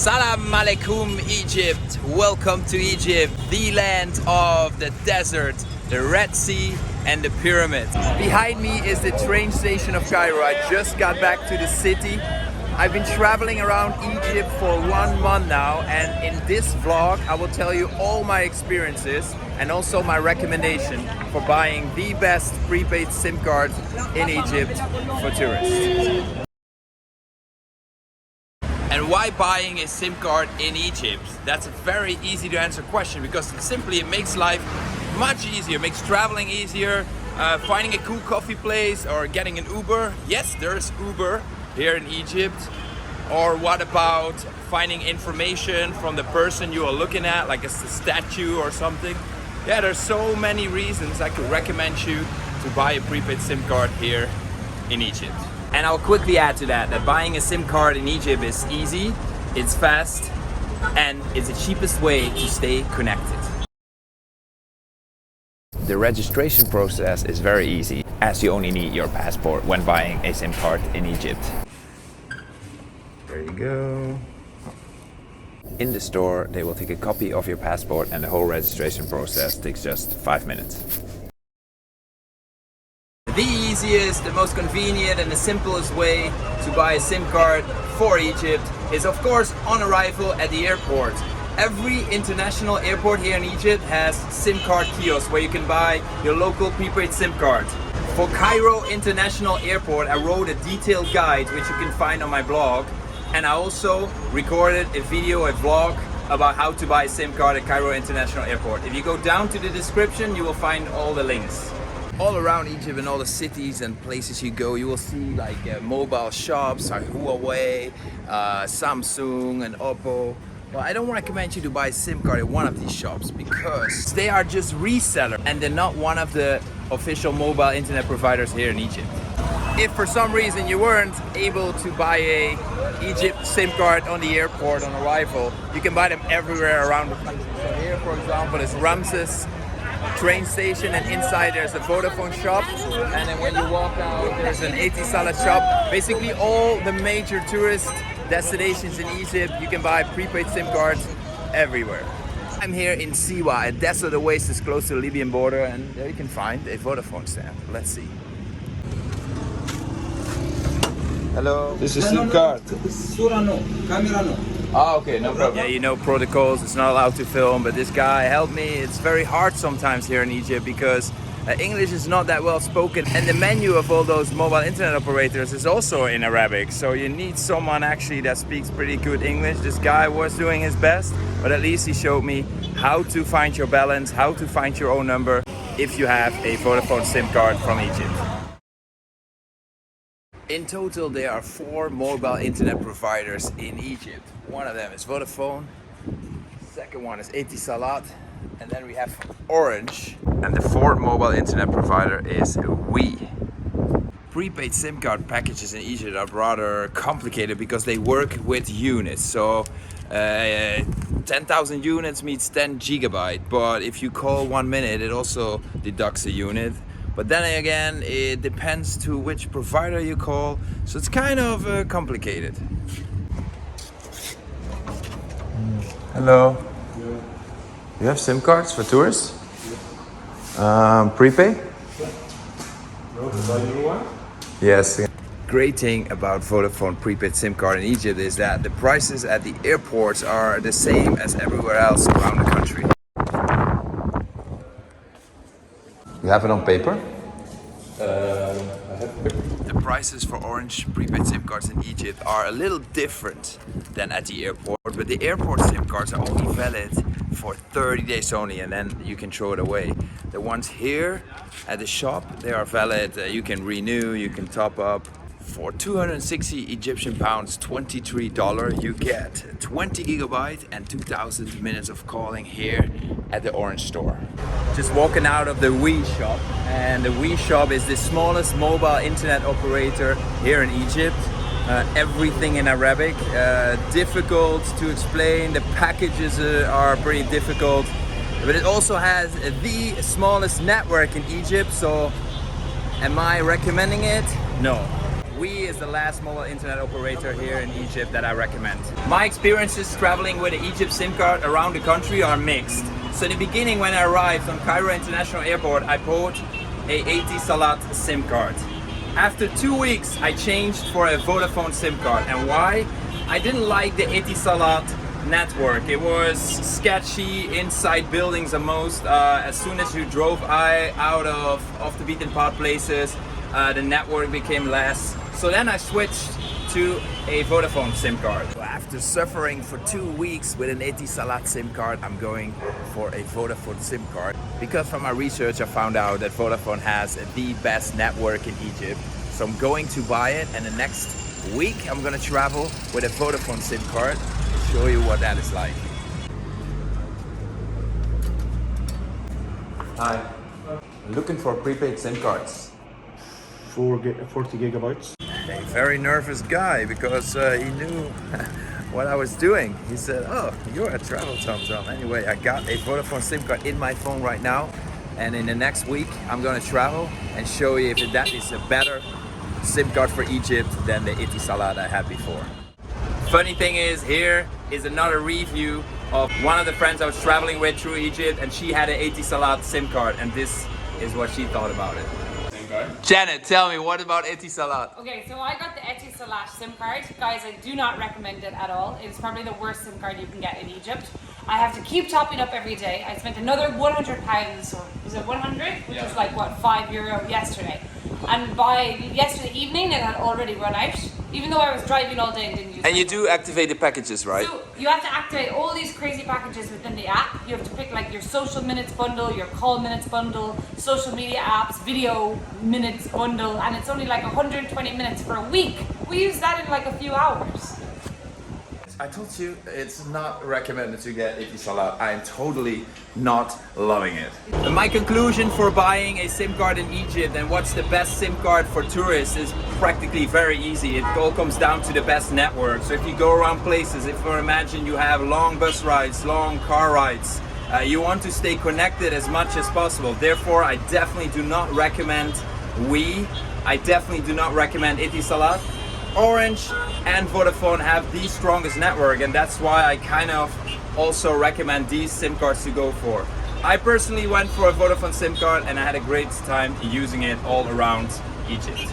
Salam alaikum Egypt. Welcome to Egypt, the land of the desert, the Red Sea and the pyramids. Behind me is the train station of Cairo. I just got back to the city. I've been traveling around Egypt for 1 month now, and in this vlog I will tell you all my experiences and also my recommendation for buying the best prepaid SIM card in Egypt for tourists. And why buying a SIM card in Egypt? That's a very easy to answer question, because it makes life much easier, makes traveling easier, finding a cool coffee place or getting an Uber. Yes, there's Uber here in Egypt. Or what about finding information from the person you are looking at, like a statue or something? Yeah, there's so many reasons I could recommend you to buy a prepaid SIM card here in Egypt. And I'll quickly add to that buying a SIM card in Egypt is easy, it's fast, and it's the cheapest way to stay connected. The registration process is very easy, as you only need your passport when buying a SIM card in Egypt. There you go. In the store, they will take a copy of your passport, and the whole registration process takes just 5 minutes. The easiest, the most convenient and the simplest way to buy a SIM card for Egypt is of course on arrival at the airport. Every international airport here in Egypt has SIM card kiosks where you can buy your local prepaid SIM card. For Cairo International Airport, I wrote a detailed guide which you can find on my blog, and I also recorded a video, a vlog about how to buy a SIM card at Cairo International Airport. If you go down to the description, you will find all the links. All around Egypt and all the cities and places you go, you will see like mobile shops like Huawei, Samsung and Oppo. Well, I don't recommend you to buy a SIM card at one of these shops because they are just resellers and they're not one of the official mobile internet providers here in Egypt. If for some reason you weren't able to buy a Egypt SIM card on the airport on arrival, you can buy them everywhere around the country. So here, for example, is Ramses train station, and inside there's a Vodafone shop, and then when you walk out there's an Etisalat shop. Basically all the major tourist destinations in Egypt, you can buy prepaid SIM cards everywhere. I'm here in Siwa, a desolate oasis close to the Libyan border, and there you can find a Vodafone stand. Let's see. Hello. This is SIM card. Surah no, camera no. Ah, okay, no problem. Yeah, you know protocols, it's not allowed to film, but this guy helped me. It's very hard sometimes here in Egypt because English is not that well spoken, and the menu of all those mobile internet operators is also in Arabic, so you need someone actually that speaks pretty good English. This guy was doing his best, but at least he showed me how to find your balance, how to find your own number if you have a Vodafone SIM card from Egypt. In total, there are 4 mobile internet providers in Egypt. One of them is Vodafone, second one is Etisalat, and then we have Orange. And the 4th mobile internet provider is We. Prepaid SIM card packages in Egypt are rather complicated because they work with units. So 10,000 units means 10 gigabyte, but if you call 1 minute, it also deducts a unit. But then again, it depends to which provider you call, so it's kind of complicated. Hello. You have SIM cards for tourists? Prepaid? Yes. Great thing about Vodafone prepaid SIM card in Egypt is that the prices at the airports are the same as everywhere else around the country. You have it on paper? The prices for Orange prepaid SIM cards in Egypt are a little different than at the airport, but the airport SIM cards are only valid for 30 days only, and then you can throw it away. The ones here at the shop, they are valid, you can renew, you can top up. For 260 Egyptian pounds, $23, you get 20 gigabyte and 2,000 minutes of calling here at the Orange store. Just walking out of the We shop, and the We shop is the smallest mobile internet operator here in Egypt. Everything in Arabic, difficult to explain, the packages are pretty difficult, but it also has the smallest network in Egypt, so am I recommending it? No. We is the last mobile internet operator here in Egypt that I recommend. My experiences traveling with the Egypt SIM card around the country are mixed. So in the beginning, when I arrived on Cairo International Airport, I bought a Etisalat SIM card. After 2 weeks, I changed for a Vodafone SIM card. And why? I didn't like the Etisalat network. It was sketchy inside buildings the most. As soon as you drove out of the beaten path places, the network became less. So then I switched to a Vodafone SIM card. After suffering for 2 weeks with an Etisalat SIM card, I'm going for a Vodafone SIM card. Because from my research I found out that Vodafone has the best network in Egypt. So I'm going to buy it, and the next week I'm gonna travel with a Vodafone SIM card to show you what that is like. Hi, I'm looking for prepaid SIM cards. 40 gigabytes. A very nervous guy because he knew what I was doing. He said, "Oh, you're a travel TomTom." Anyway, I got a Vodafone SIM card in my phone right now, and in the next week I'm gonna travel and show you if that is a better SIM card for Egypt than the Etisalat I had before. Funny thing is, here is another review of one of the friends I was traveling with through Egypt, and she had an Etisalat SIM card, and this is what she thought about it. Janet, tell me, what about Etisalat? Okay, so I got the Etisalat SIM card. Guys, I do not recommend it at all. It's probably the worst SIM card you can get in Egypt. I have to keep topping up every day. I spent another £100, or was it 100? Which is like, what, €5 yesterday. And by yesterday evening, it had already run out, even though I was driving all day and didn't use it. And you do activate the packages, right? So you have to activate all these crazy packages within the app. You have to pick like your social minutes bundle, your call minutes bundle, social media apps, video minutes bundle, and it's only like 120 minutes for a week. We use that in like a few hours. I told you it's not recommended to get Etisalat. I am totally not loving it. And my conclusion for buying a SIM card in Egypt and what's the best SIM card for tourists is practically very easy. It all comes down to the best network. So if you go around places, if you imagine you have long bus rides, long car rides, you want to stay connected as much as possible. Therefore, I definitely do not recommend I definitely do not recommend Etisalat. Orange and Vodafone have the strongest network, and that's why I kind of also recommend these SIM cards to go for. I personally went for a Vodafone SIM card and I had a great time using it all around Egypt.